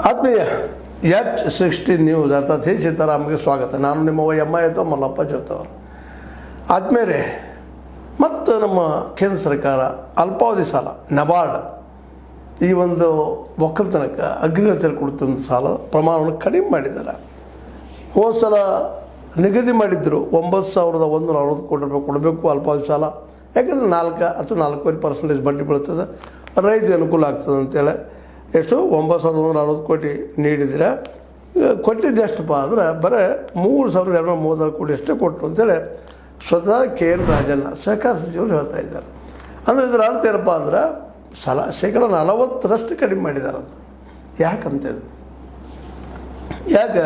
ಆತ್ಮೀಯ H60 news ಅರ್ಥಾತ್ ಹೇ ಸೀತಾರಾಮ್ಗೆ ಸ್ವಾಗತ. ನಾನು ನಿಮ್ಮ ಎಮ್ಮ ಮಲ್ಲಪ್ಪ ಜೋತವರು. ಆದ್ಮೇಲೆ ಮತ್ತು ನಮ್ಮ ಕೇಂದ್ರ ಸರ್ಕಾರ ಅಲ್ಪಾವಧಿ ಸಾಲ ನಬಾರ್ಡ್ ಈ ಒಂದು ಒಕ್ಕಲ್ತನಕ್ಕೆ ಅಗ್ರಿಕಲ್ಚರ್ ಕೊಡ್ತಂಥ ಸಾಲ ಪ್ರಮಾಣವನ್ನು ಕಡಿಮೆ ಮಾಡಿದ್ದಾರೆ. ಹೋದ ಸಲ ನಿಗದಿ ಮಾಡಿದ್ದರು 9,140 ಕೋಟಿ ರೂಪಾಯಿ ಕೊಡಬೇಕು ಅಲ್ಪಾವಧಿ ಸಾಲ. ಯಾಕಂದರೆ 4 ಅಥವಾ 4.5% ಬಡ್ಡಿ ಬೀಳ್ತದೆ, ರೈತರಿಗೆ ಅನುಕೂಲ ಆಗ್ತದೆ ಅಂತೇಳಿ ಎಷ್ಟು 9,160 ಕೋಟಿ ನೀಡಿದರೆ ಕೊಟ್ಟಿದ್ದು ಎಷ್ಟಪ್ಪ ಅಂದರೆ ಬರೀ 3,236 ಕೋಟಿ ಅಷ್ಟೇ ಕೊಟ್ಟರು ಅಂತೇಳಿ ಸ್ವತಃ KN ರಾಜಣ್ಣ ಸಹಕಾರ ಸಚಿವರು ಹೇಳ್ತಾ ಇದ್ದಾರೆ. ಅಂದರೆ ಇದರ ಅರ್ಥ ಏನಪ್ಪ ಅಂದ್ರೆ ಸಾಲ 40% ಕಡಿಮೆ ಮಾಡಿದ್ದಾರೆ ಅಂತ. ಯಾಕಂತೇಳಿ ಯಾಕೆ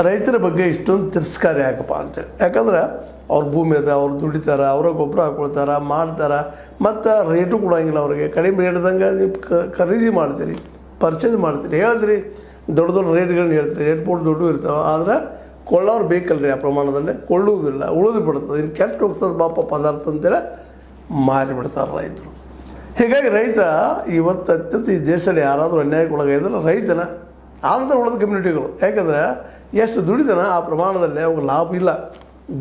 ರೈತರ ಬಗ್ಗೆ ಇಷ್ಟೊಂದು ತಿರಸ್ಕಾರ ಯಾಕಪ್ಪ ಅಂತೇಳಿ, ಯಾಕಂದ್ರೆ ಅವ್ರ ಭೂಮಿ ಅದ, ಅವ್ರು ದುಡಿತಾರೆ, ಅವರ ಗೊಬ್ಬರ ಹಾಕೊಳ್ತಾರೆ, ಮಾಡ್ತಾರೆ, ಮತ್ತು ರೇಟು ಕೊಡೋಂಗಿಲ್ಲ ಅವ್ರಿಗೆ. ಕಡಿಮೆ ರೇಟ್ದಂಗೆ ನೀವು ಖರೀದಿ ಮಾಡ್ತೀರಿ, ಪರ್ಚೇಸ್ ಮಾಡ್ತೀರಿ, ಹೇಳಿದ್ರಿ ದೊಡ್ಡ ದೊಡ್ಡ ರೇಟ್ಗಳನ್ನ ಹೇಳ್ತೀರಿ, ರೇಟ್ ಬೋರ್ಡ್ ದೊಡ್ಡ ಇರ್ತಾವೆ. ಆದರೆ ಕೊಳ್ಳೋರು ಬೇಕಲ್ರಿ ಆ ಪ್ರಮಾಣದಲ್ಲಿ, ಕೊಳ್ಳುವುದಿಲ್ಲ, ಉಳಿದು ಬಿಡ್ತದೆ, ಇನ್ನು ಕೆಟ್ಟು ಹೋಗ್ತದೆ ಬಾಪ ಪದಾರ್ಥ ಅಂತೇಳಿ ಮಾರಿಬಿಡ್ತಾರೆ ರೈತರು. ಹೀಗಾಗಿ ರೈತ ಇವತ್ತು ಅತ್ಯಂತ ಈ ದೇಶದಲ್ಲಿ ಯಾರಾದರೂ ಅನ್ಯಾಯಕ್ಕೊಳಗಾಗಿದ್ರೆ ರೈತನ ಆನಂತರ ಉಳಿದ ಕಮ್ಯುನಿಟಿಗಳು. ಯಾಕಂದರೆ ಎಷ್ಟು ದುಡಿತಾನ ಆ ಪ್ರಮಾಣದಲ್ಲಿ ಅವ್ರಿಗೆ ಲಾಭ ಇಲ್ಲ,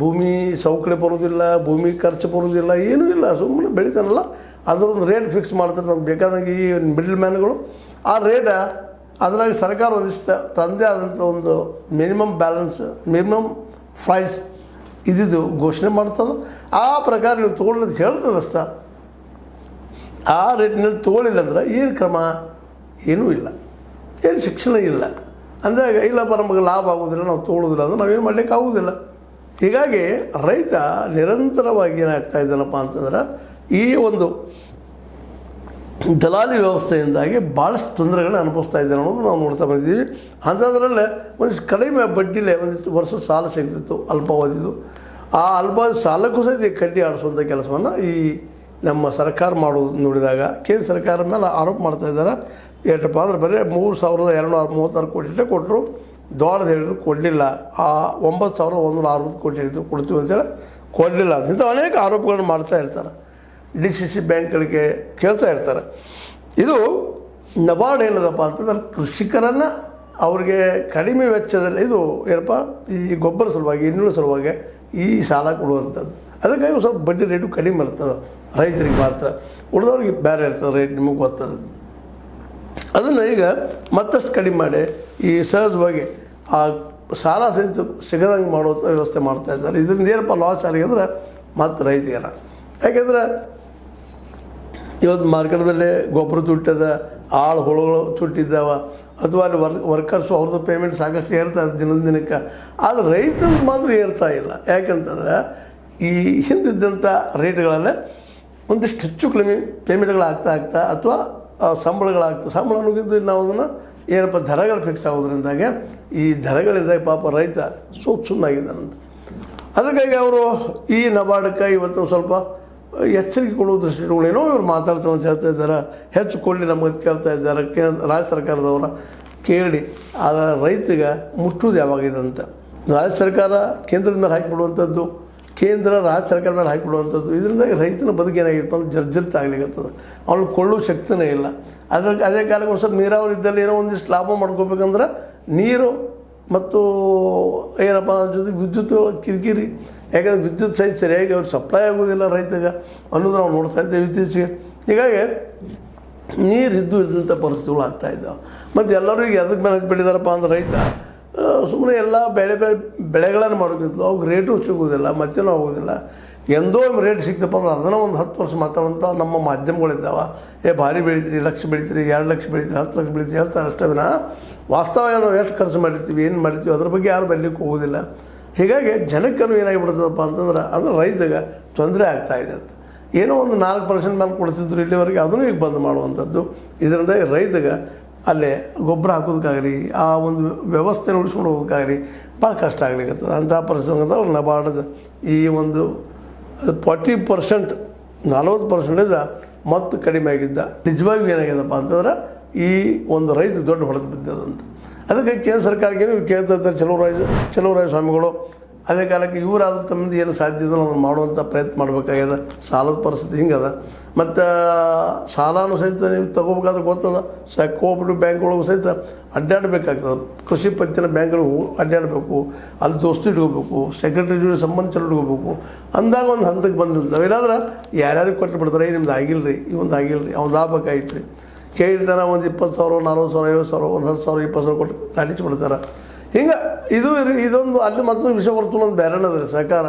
ಭೂಮಿ ಸೌಕರ್ಯ ಬರೋದಿಲ್ಲ, ಭೂಮಿ ಖರ್ಚು ಬರೋದಿಲ್ಲ, ಏನೂ ಇಲ್ಲ, ಸುಮ್ಮನೆ ಬೆಳಿತಾನಲ್ಲ ಅದರೊಂದು ರೇಟ್ ಫಿಕ್ಸ್ ಮಾಡ್ತಾರೆ ನಮ್ಗೆ ಬೇಕಾದಂಗೆ ಈ ಮಿಡಲ್ ಮ್ಯಾನ್ಗಳು. ಆ ರೇಟ ಅದರಾಗಿ ಸರ್ಕಾರ ಒಂದಿಷ್ಟು ತಂದೆ ಆದಂಥ ಒಂದು ಮಿನಿಮಮ್ ಬ್ಯಾಲೆನ್ಸ್, ಮಿನಿಮಮ್ ಪ್ರೈಸ್ ಇದ್ದಿದ್ದು ಘೋಷಣೆ ಮಾಡ್ತದೆ. ಆ ಪ್ರಕಾರ ನೀವು ತೊಗೊಳ್ಳೋದು ಹೇಳ್ತದಷ್ಟ. ಆ ರೇಟ್ನಲ್ಲಿ ತೊಗೊಳ್ಳಿಲ್ಲ ಅಂದ್ರೆ ಏನು ಕ್ರಮ? ಏನೂ ಇಲ್ಲ, ಏನು ಶಿಕ್ಷಣ ಇಲ್ಲ ಅಂದಾಗ ಇಲ್ಲಪ್ಪ ನಮಗೆ ಲಾಭ ಆಗೋದಿಲ್ಲ, ನಾವು ತೊಗೊಳ್ಳೋದಿಲ್ಲ ಅಂದ್ರೆ ನಾವೇನು ಮಾಡಲಿಕ್ಕೆ ಆಗೋದಿಲ್ಲ. ಹೀಗಾಗಿ ರೈತ ನಿರಂತರವಾಗಿ ಏನಾಗ್ತಾ ಇದ್ದಾನಪ್ಪ ಅಂತಂದ್ರೆ ಈ ಒಂದು ದಲಾಲಿ ವ್ಯವಸ್ಥೆಯಿಂದಾಗಿ ಭಾಳಷ್ಟು ತೊಂದರೆಗಳನ್ನ ಅನುಭವಿಸ್ತಾ ಇದ್ದಾನೆ ಅನ್ನೋದು ನಾವು ನೋಡ್ತಾ ಬಂದಿದ್ದೀವಿ. ಅಂಥದ್ರಲ್ಲೇ ಒಂದಿಷ್ಟು ಕಡಿಮೆ ಬಡ್ಡಿಲೇ ಒಂದಿಷ್ಟು ವರ್ಷ ಸಾಲ ಸಿಗ್ತಿತ್ತು ಅಲ್ಪಾವಧಿದು. ಆ ಅಲ್ಪಾವಧಿ ಸಾಲಕ್ಕೂ ಸಹಿತ ಕಡ್ಡಿ ಆಡಿಸುವಂಥ ಕೆಲಸವನ್ನು ಈ ನಮ್ಮ ಸರ್ಕಾರ ಮಾಡೋದು ನೋಡಿದಾಗ ಕೇಂದ್ರ ಸರ್ಕಾರ ಮೇಲೆ ಆರೋಪ ಮಾಡ್ತಾ ಇದ್ದಾರೆ. ಏನಪ್ಪ ಅಂದ್ರೆ ಬರೀ 3,236 ಕೋಟಿ ಅಷ್ಟೇ ಕೊಟ್ಟರು, ದೊಡ್ಡದು ಹೇಳಿದ್ರು ಕೊಡಲಿಲ್ಲ. ಆ 9,160 ಕೋಟಿ ಹೇಳಿದ್ರು ಕೊಡ್ತೀವಿ ಅಂತೇಳಿ ಕೊಡಲಿಲ್ಲ ಅಂತ ಇಂಥ ಅನೇಕ ಆರೋಪಗಳನ್ನು ಮಾಡ್ತಾ ಇರ್ತಾರೆ. DCC ಬ್ಯಾಂಕ್ಗಳಿಗೆ ಕೇಳ್ತಾ ಇರ್ತಾರೆ. ಇದು ನಬಾರ್ಡ್ ಏನದಪ್ಪ ಅಂತಂದ್ರೆ ಕೃಷಿಕರನ್ನು ಅವ್ರಿಗೆ ಕಡಿಮೆ ವೆಚ್ಚದಲ್ಲಿ ಇದು ಏನಪ್ಪ ಈ ಗೊಬ್ಬರ ಸಲುವಾಗಿ, ಇನ್ನೂರ ಸಲುವಾಗಿ ಈ ಸಾಲ ಕೊಡುವಂಥದ್ದು. ಅದಕ್ಕಾಗಿ ಸ್ವಲ್ಪ ಬಡ್ಡಿ ರೇಟು ಕಡಿಮೆ ಇರ್ತದೆ ರೈತರಿಗೆ ಮಾತ್ರ, ಉಳಿದವ್ರಿಗೆ ಬೇರೆ ಇರ್ತದೆ ರೇಟ್, ನಿಮಗೆ ಗೊತ್ತದ. ಅದನ್ನು ಈಗ ಮತ್ತಷ್ಟು ಕಡಿಮೆ ಮಾಡಿ ಈ ಸಹಜವಾಗಿ ಆ ಸಾಲ ಸಹಿತ ಸಿಗದಂಗೆ ಮಾಡುವಂಥ ವ್ಯವಸ್ಥೆ ಮಾಡ್ತಾಯಿದ್ದಾರೆ. ಇದರಿಂದ ಏನಪ್ಪ ಲಾಸ್ ಆಗಿ ಅಂದರೆ ಮತ್ತು ರೈತರಿಗೇನ. ಯಾಕೆಂದರೆ ಇವತ್ತು ಮಾರ್ಕೆಟ್ದಲ್ಲಿ ಗೊಬ್ಬರ ತುಟ್ಟದ, ಆಳು ಹುಳುಗಳು ತುಟ್ಟಿದ್ದಾವ, ಅಥವಾ ಅಲ್ಲಿ ವರ್ಕರ್ಸು ಅವ್ರದ್ದು ಪೇಮೆಂಟ್ ಸಾಕಷ್ಟು ಏರ್ತಾ ಇದೆ ದಿನದ ದಿನಕ್ಕೆ. ಆದರೆ ರೈತನ ಮಾತ್ರ ಏರ್ತಾ ಇಲ್ಲ. ಯಾಕಂತಂದ್ರೆ ಈ ಹಿಂದಿದ್ದಂಥ ರೇಟ್ಗಳಲ್ಲೇ ಒಂದಿಷ್ಟು ಹೆಚ್ಚು ಕಡಿಮೆ ಪೇಮೆಂಟ್ಗಳಾಗ್ತಾ ಅಥವಾ ಸಂಬಳಗಳಾಗ್ತವೆ. ಸಂಬಳ ಅನ್ನೋಕ್ಕಿಂತ ನಾವು ಅದನ್ನು ಏನಪ್ಪ ದರಗಳು ಫಿಕ್ಸ್ ಆಗೋದ್ರಿಂದಾಗೆ ಈ ದರಗಳಿಂದ ಪಾಪ ರೈತ ಸುಮ್ಮನಾಗಿದ್ದಾನಂತ. ಅದಕ್ಕಾಗಿ ಅವರು ಈ ನಬಾರ್ಡ್ಗೆ ಇವತ್ತು ಸ್ವಲ್ಪ ಎಚ್ಚರಿಕೆ ಕೊಡುವ ದೃಷ್ಟಿಗಳು ಏನೋ ಇವ್ರು ಮಾತಾಡ್ತಾರೆ ಅಂತ ಹೇಳ್ತಾ ಇದ್ದಾರೆ. ಹೆಚ್ಚು ಕೊಡಲಿ ನಮಗೆ ಕೇಳ್ತಾ ಇದ್ದಾರೆ ರಾಜ್ಯ ಸರ್ಕಾರದವರ ಕೇಳಿ. ಆದರೆ ರೈತಗೆ ಮುಟ್ಟುವುದು ಯಾವಾಗಿದೆ ಅಂತ ರಾಜ್ಯ ಸರ್ಕಾರ ಕೇಂದ್ರದ ಮೇಲೆ ಹಾಕಿಬಿಡುವಂಥದ್ದು, ಕೇಂದ್ರ ರಾಜ್ಯ ಸರ್ಕಾರ ಮೇಲೆ ಹಾಕಿಬಿಡುವಂಥದ್ದು. ಇದರಿಂದ ರೈತನ ಬದುಕು ಏನಾಗಿತ್ತು ಅಂದ್ರೆ ಜರ್ಜರಿತ ಆಗ್ಲಿಕ್ಕತ್ತದ. ಅವ್ನು ಕೊಳ್ಳೋ ಶಕ್ತಿನೇ ಇಲ್ಲ. ಅದೇ ಕಾಲಕ್ಕೆ ಒಂದು ಸ್ವಲ್ಪ ನೀರಾವರಿ ಇದ್ದಲ್ಲಿ ಏನೋ ಒಂದಿಷ್ಟು ಲಾಭ ಮಾಡ್ಕೋಬೇಕಂದ್ರೆ ನೀರು ಮತ್ತು ಏನಪ್ಪ ಜೊತೆ ವಿದ್ಯುತ್ ಕಿರಿಕಿರಿ. ಯಾಕಂದರೆ ವಿದ್ಯುತ್ ಸಹಿತ ಸರಿಯಾಗಿ ಅವ್ರು ಸಪ್ಲೈ ಆಗೋದಿಲ್ಲ ರೈತಗೆ ಅನ್ನೋದು ನಾವು ನೋಡ್ತಾ ಇದ್ದೇವೆ ಇತ್ತೀಚೆಗೆ. ಹೀಗಾಗಿ ನೀರು ಇದ್ದಂಥ ಪರಿಸ್ಥಿತಿಗಳು ಆಗ್ತಾಯಿದ್ದಾವೆ. ಮತ್ತು ಎಲ್ಲರೂ ಈಗ ಅದಕ್ಕೆ ಮೇಲೆ ಬಿಟ್ಟಿದ್ದಾರಪ್ಪ ಅಂದ್ರೆ ರೈತ ಸುಮ್ಮನೆ ಎಲ್ಲ ಬೆಳೆಗಳನ್ನು ಮಾಡೋಕ್ಕಿಂತಲೂ ಅವ್ರಿಗೆ ರೇಟು ಸಿಗೋದಿಲ್ಲ, ಮತ್ತೇನೂ ಆಗೋದಿಲ್ಲ. ಎಂದೋ ರೇಟ್ ಸಿಗ್ತಪ್ಪ ಅಂದ್ರೆ ಅದನ್ನು ಒಂದು 10 ವರ್ಷ ಮಾತಾಡುವಂಥ ನಮ್ಮ ಮಾಧ್ಯಮಗಳಿದ್ದಾವೆ. ಭಾರಿ ಬೆಳಿತೀರಿ, 1 ಲಕ್ಷ ಬೆಳಿತೀರಿ, 2 ಲಕ್ಷ ಬೆಳಿತೀರಿ, 10 ಲಕ್ಷ ಬೆಳಿತೀರಿ ಹೇಳ್ತಾರೆ ಅಷ್ಟೇ ವಿನ ವಾಸ್ತವ ನಾವು ಎಷ್ಟು ಖರ್ಚು ಮಾಡಿರ್ತೀವಿ, ಏನು ಮಾಡ್ತೀವಿ ಅದ್ರ ಬಗ್ಗೆ ಯಾರು ಬರಲಿಕ್ಕೆ ಹೋಗೋದಿಲ್ಲ. ಹೀಗಾಗಿ ಜನಕ್ಕೂ ಏನಾಗಿಬಿಡ್ತದಪ್ಪ ಅಂದ್ರೆ ರೈತಗೆ ತೊಂದರೆ ಆಗ್ತಾಯಿದೆ ಅಂತ. ಏನೋ ಒಂದು 4% ಮೇಲೆ ಕೊಡ್ತಿದ್ರು ಇಲ್ಲಿವರೆಗೆ, ಅದನ್ನು ಈಗ ಬಂದ್ ಮಾಡುವಂಥದ್ದು. ಇದರಿಂದ ರೈತಗೆ ಅಲ್ಲೇ ಗೊಬ್ಬರ ಹಾಕೋದಕ್ಕಾಗಲಿ, ಆ ಒಂದು ವ್ಯವಸ್ಥೆನ ಉಳಿಸ್ಕೊಂಡು ಹೋಗೋದಕ್ಕಾಗಲಿ ಭಾಳ ಕಷ್ಟ ಆಗ್ಲಿಕ್ಕತ್ತದ. ಅಂಥ ಪರಿಸ್ಥಿತಿ ನಬಾರ್ಡ್ ಈ ಒಂದು 40%, 40% ಮತ್ತು ಕಡಿಮೆ ಆಗಿದ್ದ. ನಿಜವಾಗಿಯೂ ಏನಾಗ್ಯದಪ್ಪ ಅಂತಂದ್ರೆ ಈ ಒಂದು ರೈತ ದೊಡ್ಡ ಹೊಡೆದು ಬಿದ್ದದಂತ. ಅದಕ್ಕೆ ಕೇಂದ್ರ ಸರ್ಕಾರಕ್ಕೇನು ಕೇಳ್ತಾ ಇದ್ದಾರೆ. ಚಲುವರಾಯ ಸ್ವಾಮಿಗಳು ಅದೇ ಕಾಲಕ್ಕೆ ಇವರಾದ್ರೂ ತಮ್ಮಿಂದ ಏನು ಸಾಧ್ಯ ಇದೋ ಅದನ್ನು ಮಾಡುವಂಥ ಪ್ರಯತ್ನ ಮಾಡಬೇಕಾಗ್ಯದ. ಸಾಲದ ಪರಿಸ್ಥಿತಿ ಹಿಂಗದ. ಮತ್ತು ಸಾಲನೂ ಸಹಿತ ನೀವು ತೊಗೋಬೇಕಾದ್ರೆ ಗೊತ್ತದ, ಕೋಆಪರೇಟಿವ್ ಬ್ಯಾಂಕ್ಗಳಿಗೂ ಸಹಿತ ಅಡ್ಡಾಡಬೇಕಾಗ್ತದೆ. ಕೃಷಿ ಪತ್ತಿನ ಬ್ಯಾಂಕ್ಗಳು ಅಡ್ಡಾಡಬೇಕು, ಅಲ್ಲಿ ದೋಸ್ತಿ ಇಟ್ಕೋಬೇಕು, ಸೆಕ್ರೆಟರಿ ಜೊತೆ ಸಂಬಂಧ ಚಲೋ ಇಟ್ಕೋಬೇಕು. ಅಂದಾಗ ಒಂದು ಹಂತಕ್ಕೆ ಬಂದಿರ್ತಾವೆ. ಇಲ್ಲಾಂದ್ರೆ ಯಾರ್ಯಾರಿಗೆ ಕೊಟ್ಟು ಬಿಡ್ತಾರೆ, ನಿಮ್ದು ಆಗಿಲ್ಲ ರೀ, ಇವಂದು ಆಗಿಲ್ಲ ರೀ, ಅವ್ನು ಆಗ್ಬೇಕಾಗಿತ್ತು ರೀ, ಕೇಳಿರ್ತಾನೆ ಒಂದು 20,000 40,000 50,000 ಒಂದು 10,000 20,000 ಕೊಟ್ಟು ತಾಟಿಸ್ಬಿಡ್ತಾರೆ. ಹಿಂಗೆ ಇದೊಂದು ಅಲ್ಲಿ ಮತ್ತೊಂದು ವಿಷಯ ಬರ್ತದೆ, ಒಂದು ಬೇರೆನದ ರೀ ಸಹಕಾರ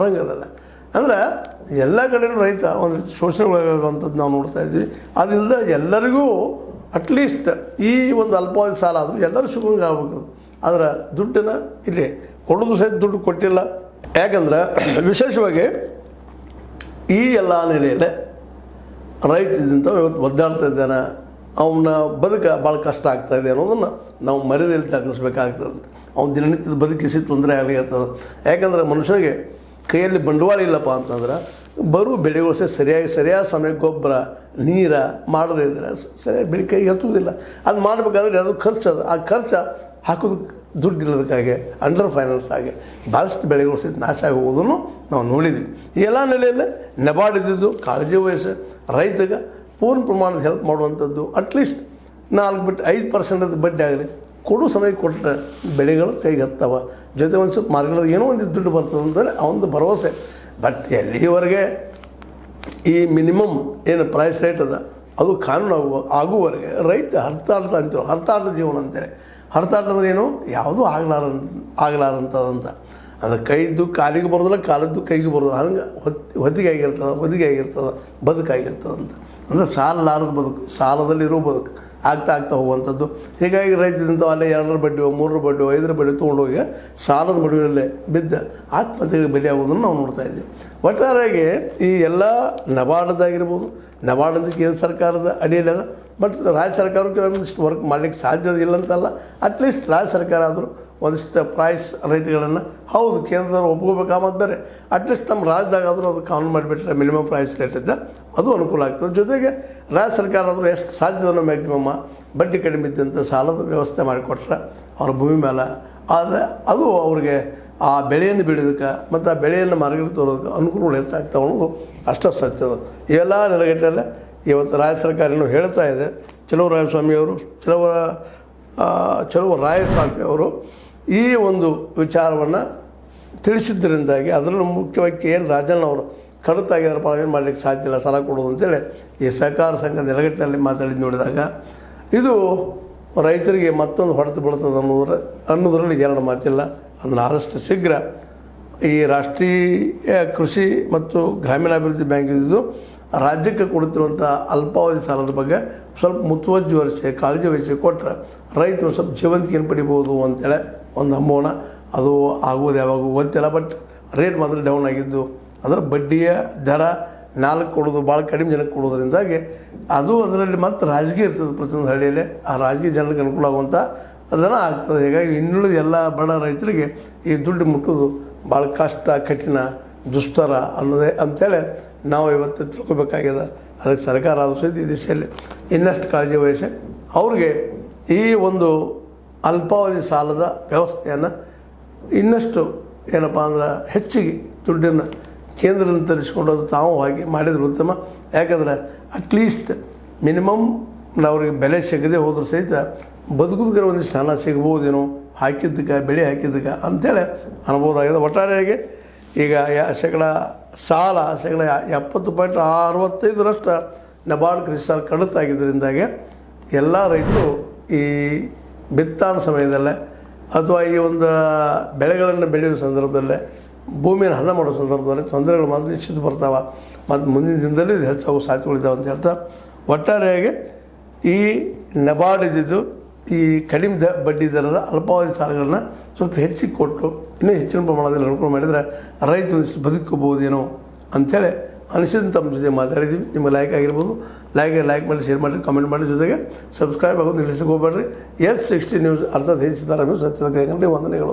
ರಂಗದಲ್ಲ. ಅಂದ್ರೆ ಎಲ್ಲ ಕಡೆಯೂ ರೈತ ಒಂದು ರೀತಿ ಶೋಷಣೆಗೊಳಗಾಗುವಂಥದ್ದು ನಾವು ನೋಡ್ತಾ ಇದ್ವಿ. ಅದರಿಂದ ಎಲ್ಲರಿಗೂ ಅಟ್ಲೀಸ್ಟ್ ಈ ಒಂದು ಅಲ್ಪಾವಧಿ ಸಾಲ ಆದರೂ ಎಲ್ಲರೂ ಸುಗಂಗೆ ಆಗಬೇಕು. ಆದರೆ ದುಡ್ಡನ್ನು ಇಲ್ಲಿ ಕೊಡೋದು ಸಹಿತ ದುಡ್ಡು ಕೊಟ್ಟಿಲ್ಲ. ಯಾಕಂದ್ರೆ ವಿಶೇಷವಾಗಿ ಈ ಎಲ್ಲ ನೆಲೆಯಲ್ಲೇ ರೈತ ಇದ್ದಂಥ ಇವತ್ತು ಒದ್ದಾಡ್ತಾ ಇದ್ದಾನೆ, ಅವನ ಭಾಳ ಕಷ್ಟ ಆಗ್ತಾಯಿದೆ ಅನ್ನೋದನ್ನು ನಾವು ಮರ್ಯಾದೆಯಲ್ಲಿ ದಾಖಲಿಸ್ಬೇಕಾಗ್ತದೆ. ಅವ್ನ ದಿನನಿತ್ಯದ ಬದುಕಿಸಿ ತೊಂದರೆ ಆಗಲಿರ್ತದೆ. ಯಾಕಂದ್ರೆ ಮನುಷ್ಯನಿಗೆ ಕೈಯಲ್ಲಿ ಬಂಡವಾಳ ಇಲ್ಲಪ್ಪ ಅಂತಂದ್ರೆ ಬರೋ ಬೆಳೆಗಳು ಸರಿಯಾದ ಸಮಯಕ್ಕೆ ಗೊಬ್ಬರ ನೀರ ಮಾಡದೇ ಇದ್ದರೆ ಸರಿಯಾಗಿ ಬೆಳೆ ಕೈಗೆ ಹತ್ತುವುದಿಲ್ಲ. ಅದು ಮಾಡಬೇಕಾದ್ರೆ ಅದು ಖರ್ಚು, ಅದು ಆ ಖರ್ಚು ಹಾಕೋದಕ್ಕೆ ದುಡ್ಡು ಇರೋದಕ್ಕಾಗಿ ಅಂಡರ್ ಫೈನಾನ್ಸ್ ಆಗಿ ಭಾಳಷ್ಟು ಬೆಳೆಗಳು ಸಹಿತ ನಾಶ ಆಗಿ ಹೋಗೋದನ್ನು ನಾವು ನೋಡಿದ್ವಿ. ಈ ಎಲ್ಲ ನೆಲೆಯಲ್ಲೇ ನೆಬಾಡಿದ್ದು ಕಾಳಜಿ ವಹಿಸಿ ರೈತಗೆ ಪೂರ್ಣ ಪ್ರಮಾಣದ ಹೆಲ್ಪ್ ಮಾಡುವಂಥದ್ದು. ಅಟ್ಲೀಸ್ಟ್ 4-5% ಬಡ್ಡಿ ಆಗಲಿ ಕೊಡು ಸಮಯಕ್ಕೆ ಕೊಟ್ಟರೆ ಬೆಳೆಗಳು ಕೈಗೆ ಹತ್ತವ. ಜೊತೆ ಒಂದು ಸ್ವಲ್ಪ ಮಾರ್ಗದಲ್ಲಿ ಏನೋ ಒಂದು ದುಡ್ಡು ಬರ್ತದೆ ಅಂತಂದರೆ ಅವನದು ಭರವಸೆ. ಬಟ್ ಎಲ್ಲಿವರೆಗೆ ಈ ಮಿನಿಮಮ್ ಏನು ಪ್ರೈಸ್ ರೇಟ್ ಅದ ಅದು ಕಾನೂನು ಆಗುವವರೆಗೆ ರೈತ ಹರ್ತಾಡ್ತಾ ಅಂತೀವಿ, ಹರ್ತಾಟ ಜೀವನ ಅಂತೇಳಿ. ಹರ್ತಾಟ ಅಂದ್ರೆ ಏನು, ಯಾವುದೂ ಆಗಲಾರಂಥದಂತ. ಅದು ಕೈದ್ದು ಕಾಲಿಗೆ ಬರೋದಿಲ್ಲ, ಕಾಲದ್ದು ಕೈಗೆ ಬರೋದಿಲ್ಲ. ಹಂಗೆ ಹೊತ್ತಿಗೆ ಆಗಿರ್ತದೆ, ಬದುಕಾಗಿರ್ತದಂತ. ಅಂದರೆ ಸಾಲಲಾರದ ಬದುಕು, ಸಾಲದಲ್ಲಿರೋ ಬದುಕು ಆಗ್ತಾ ಹೋಗುವಂಥದ್ದು. ಹೀಗಾಗಿ ರೈತದಿಂದ ಅಲ್ಲೇ 2 ಬಡ್ಡಿಯೋ 3 ಬಡ್ಡಿಯೋ 5 ಬಡ್ಡಿಯೋ ತೊಗೊಂಡೋಗಿ ಸಾಲದ ಮಡುವಿನಲ್ಲೇ ಬಿದ್ದ ಆತ್ಮಹತ್ಯೆಗೆ ಬಲಿಯಾಗೋದನ್ನು ನಾವು ನೋಡ್ತಾ ಇದ್ದೀವಿ. ಒಟ್ಟಾರೆಯಾಗಿ ಈ ಎಲ್ಲ ನಬಾರ್ಡ್ದಾಗಿರ್ಬೋದು, ನಬಾರ್ಡ್ ಅಂತ ಕೇಂದ್ರ ಸರ್ಕಾರದ ಅಡಿಯಲ್ಲಿ ಅದ. ಬಟ್ ರಾಜ್ಯ ಸರ್ಕಾರಕ್ಕೆ ಒಂದಿಷ್ಟು ವರ್ಕ್ ಮಾಡಲಿಕ್ಕೆ ಸಾಧ್ಯತೆ ಇಲ್ಲ ಅಂತಲ್ಲ. ಅಟ್ಲೀಸ್ಟ್ ರಾಜ್ಯ ಸರ್ಕಾರ ಆದರೂ ಒಂದಿಷ್ಟು ಪ್ರೈಸ್ ರೇಟ್ಗಳನ್ನು ಹೌದು ಕೇಂದ್ರದವ್ರು ಒಪ್ಕೋಬೇಕು. ಮತ್ತು ಬೇರೆ ಅಟ್ಲೀಸ್ಟ್ ನಮ್ಮ ರಾಜ್ಯದಾಗಾದರೂ ಅದು ಕಾನೂನು ಮಾಡಿಬಿಟ್ರೆ ಮಿನಿಮಮ್ ಪ್ರೈಸ್ ರೇಟ್ ಇದ್ದ ಅದು ಅನುಕೂಲ ಆಗ್ತದೆ. ಜೊತೆಗೆ ರಾಜ್ಯ ಸರ್ಕಾರ ಆದರೂ ಎಷ್ಟು ಸಾಧ್ಯದೋ ಮ್ಯಾಕ್ಸಿಮಮ್ಮ ಬಡ್ಡಿ ಕಡಿಮೆ ಇದ್ದಂಥ ಸಾಲದ ವ್ಯವಸ್ಥೆ ಮಾಡಿಕೊಟ್ರೆ ಅವ್ರ ಭೂಮಿ ಮೇಲೆ ಅದು ಅವ್ರಿಗೆ ಆ ಬೆಳೆಯನ್ನು ಬೆಳೆಯೋದಕ್ಕೆ ಮತ್ತು ಆ ಬೆಳೆಯನ್ನು ಮಾರ್ಕೆಟ್ ತೋರೋದಕ್ಕೆ ಅನುಕೂಲಗಳು ಹೆಚ್ಚಾಗ್ತಾವೆ ಅನ್ನೋದು ಅಷ್ಟೇ ಸತ್ಯದ. ಇವೆಲ್ಲ ನೆಲೆಗಟ್ಟಲೆ ಇವತ್ತು ರಾಜ್ಯ ಸರ್ಕಾರ ಇನ್ನೂ ಹೇಳ್ತಾ ಇದೆ. ಚಲುವರಾಯಸ್ವಾಮಿಯವರು ಚಲುವರಾಯಸ್ವಾಮಿಯವರು ಈ ಒಂದು ವಿಚಾರವನ್ನು ತಿಳಿಸಿದ್ದರಿಂದಾಗಿ ಅದರಲ್ಲೂ ಮುಖ್ಯವಾಗಿ ಏನು ರಾಜಣ್ಣವರು ಕಡತಾಗಿದ್ದಾರೆ ಪಾಲನೆ ಮಾಡಲಿಕ್ಕೆ ಸಾಧ್ಯ ಇಲ್ಲ ಸಾಲ ಕೊಡೋದು ಅಂತೇಳಿ ಈ ಸಹಕಾರ ಸಂಘ ನೆಲಗಟ್ಟಿನಲ್ಲಿ ಮಾತಾಡಿದ್ದು ನೋಡಿದಾಗ ಇದು ರೈತರಿಗೆ ಮತ್ತೊಂದು ಹೊಡೆತು ಬೀಳ್ತದೆ ಅನ್ನೋದರಲ್ಲಿ ಎರಡು ಮಾತಿಲ್ಲ. ಅದನ್ನು ಆದಷ್ಟು ಶೀಘ್ರ ಈ ರಾಷ್ಟ್ರೀಯ ಕೃಷಿ ಮತ್ತು ಗ್ರಾಮೀಣಾಭಿವೃದ್ಧಿ ಬ್ಯಾಂಕ್ ಇದ್ದು ರಾಜ್ಯಕ್ಕೆ ಕೊಡುತ್ತಿರುವಂಥ ಅಲ್ಪಾವಧಿ ಸಾಲದ ಬಗ್ಗೆ ಸ್ವಲ್ಪ ಮುತುವರ್ಜಿ ವಹಿಸಿ ಕಾಳಜಿ ವಹಿಸಿ ಕೊಟ್ಟರೆ ರೈತರು ಸ್ವಲ್ಪ ಜೀವಂತಿಕೆಯನ್ನು ಪಡಿಬೋದು ಅಂತೇಳಿ ಒಂದು ಅಂಬೋಣ. ಅದು ಆಗೋದು ಯಾವಾಗ ಗೊತ್ತಿಲ್ಲ. ಬಟ್ ರೇಟ್ ಮಾತ್ರ ಡೌನ್ ಆಗಿದ್ದು ಅಂದರೆ ಬಡ್ಡಿಯ ದರ 4 ಕೊಡೋದು ಭಾಳ ಕಡಿಮೆ ಜನಕ್ಕೆ ಕೊಡೋದ್ರಿಂದಾಗಿ ಅದು ಅದರಲ್ಲಿ ಮತ್ತು ರಾಜಕೀಯ ಇರ್ತದೆ ಪ್ರತಿಯೊಂದು ಹಳ್ಳಿಯಲ್ಲಿ. ಆ ರಾಜಕೀಯ ಜನರಿಗೆ ಅನುಕೂಲ ಆಗುವಂಥ ಅದನ್ನು ಆಗ್ತದೆ. ಹೀಗಾಗಿ ಇನ್ನುಳಿದ ಎಲ್ಲ ಬಡ ರೈತರಿಗೆ ಈ ದುಡ್ಡು ಮುಟ್ಟೋದು ಭಾಳ ಕಷ್ಟ, ಕಠಿಣ, ದುಸ್ತರ ಅನ್ನೋದೇ ಅಂಥೇಳಿ ನಾವು ಇವತ್ತು ತಿಳ್ಕೊಬೇಕಾಗ್ಯದ. ಅದಕ್ಕೆ ಸರ್ಕಾರ ಆದರೂ ಸಹಿತ ಈ ದಿಶೆಯಲ್ಲಿ ಇನ್ನಷ್ಟು ಕಾಳಜಿ ವಹಿಸಿ ಅವ್ರಿಗೆ ಈ ಒಂದು ಅಲ್ಪಾವಧಿ ಸಾಲದ ವ್ಯವಸ್ಥೆಯನ್ನು ಇನ್ನಷ್ಟು ಏನಪ್ಪ ಅಂದ್ರೆ ಹೆಚ್ಚಿಗೆ ದುಡ್ಡನ್ನು ಕೇಂದ್ರದಿಂದ ತರಿಸ್ಕೊಂಡು ಅದು ತಾವು ಹಾಗೆ ಮಾಡಿದ್ರೆ ಉತ್ತಮ. ಯಾಕಂದರೆ ಅಟ್ಲೀಸ್ಟ್ ಮಿನಿಮಮ್ ಅವ್ರಿಗೆ ಬೆಲೆ ಸಿಗದೆ ಹೋದರೂ ಸಹಿತ ಬದುಕೋದಕ್ಕೆ ಒಂದಿಷ್ಟು ಹಣ ಸಿಗ್ಬೋದೇನೋ ಹಾಕಿದ್ದಕ್ಕೆ, ಬೆಳೆ ಹಾಕಿದ್ದಕ್ಕೆ ಅಂಥೇಳಿ ಅನ್ಬೋದಾಗಿದೆ. ಒಟ್ಟಾರೆಯಾಗಿ ಈಗ ಸಾಲ 70.65% ನಬಾರ್ಡ್ ಕೃಷಿ ಸಾಲ ಕಡಿತಾಗಿದ್ದರಿಂದಾಗೆ ಎಲ್ಲ ರೈತರು ಈ ಬಿತ್ತನೆ ಸಮಯದಲ್ಲೇ ಅಥವಾ ಈ ಒಂದು ಬೆಳೆಗಳನ್ನು ಬೆಳೆಯುವ ಸಂದರ್ಭದಲ್ಲೇ ಭೂಮಿಯನ್ನು ಹದ ಮಾಡೋ ಸಂದರ್ಭದಲ್ಲಿ ತೊಂದರೆಗಳು ಮಾತ್ರ ನಿಶ್ಚಿತ ಬರ್ತಾವೆ. ಮತ್ತು ಮುಂದಿನ ದಿನದಲ್ಲಿ ಇದು ಹೆಚ್ಚಾಗೋ ಸಾಧ್ಯತೆಗಳಿದ್ದಾವೆ ಅಂತ ಹೇಳ್ತಾ ಒಟ್ಟಾರೆಯಾಗಿ ಈ ನಬಾರ್ಡ್ ಇದ್ದಿದ್ದು ಈ ಕಡಿಮೆ ಬಡ್ಡಿ ದರದ ಅಲ್ಪಾವಧಿ ಸಾಲಗಳನ್ನ ಸ್ವಲ್ಪ ಹೆಚ್ಚಿಗೆ ಕೊಟ್ಟು ಇನ್ನೂ ಹೆಚ್ಚಿನ ಪ್ರಮಾಣದಲ್ಲಿ ಅನುಕೂಲ ಮಾಡಿದರೆ ರೈತರು ಒಂದಿಷ್ಟು ಬದುಕಬಹುದೇನೋ ಅಂಥೇಳಿ ಅನಿಸಿದ ತಮ್ಮ ಜೊತೆ ಮಾತಾಡಿದ್ದೀವಿ. ನಿಮಗೆ ಲೈಕ್ ಆಗಿರ್ಬೋದು, ಲೈಕ್ ಮಾಡಿ, ಶೇರ್ ಮಾಡಿರಿ, ಕಮೆಂಟ್ ಮಾಡಿ, ಜೊತೆಗೆ ಸಬ್ಸ್ಕ್ರೈಬ್ ಆಗೋದು ನಿಲ್ಲಿಸಲಿಕ್ಕೆ ಹೋಗಬೇಡ್ರಿ. S60 ನ್ಯೂಸ್ ಅರ್ಥಾತ್ ಹೆಚ್ಚಿದ್ದಾರೆ ಸತ್ಯದ ಕೈಗಂಡ್ರಿ ವಂದನೆಗಳು.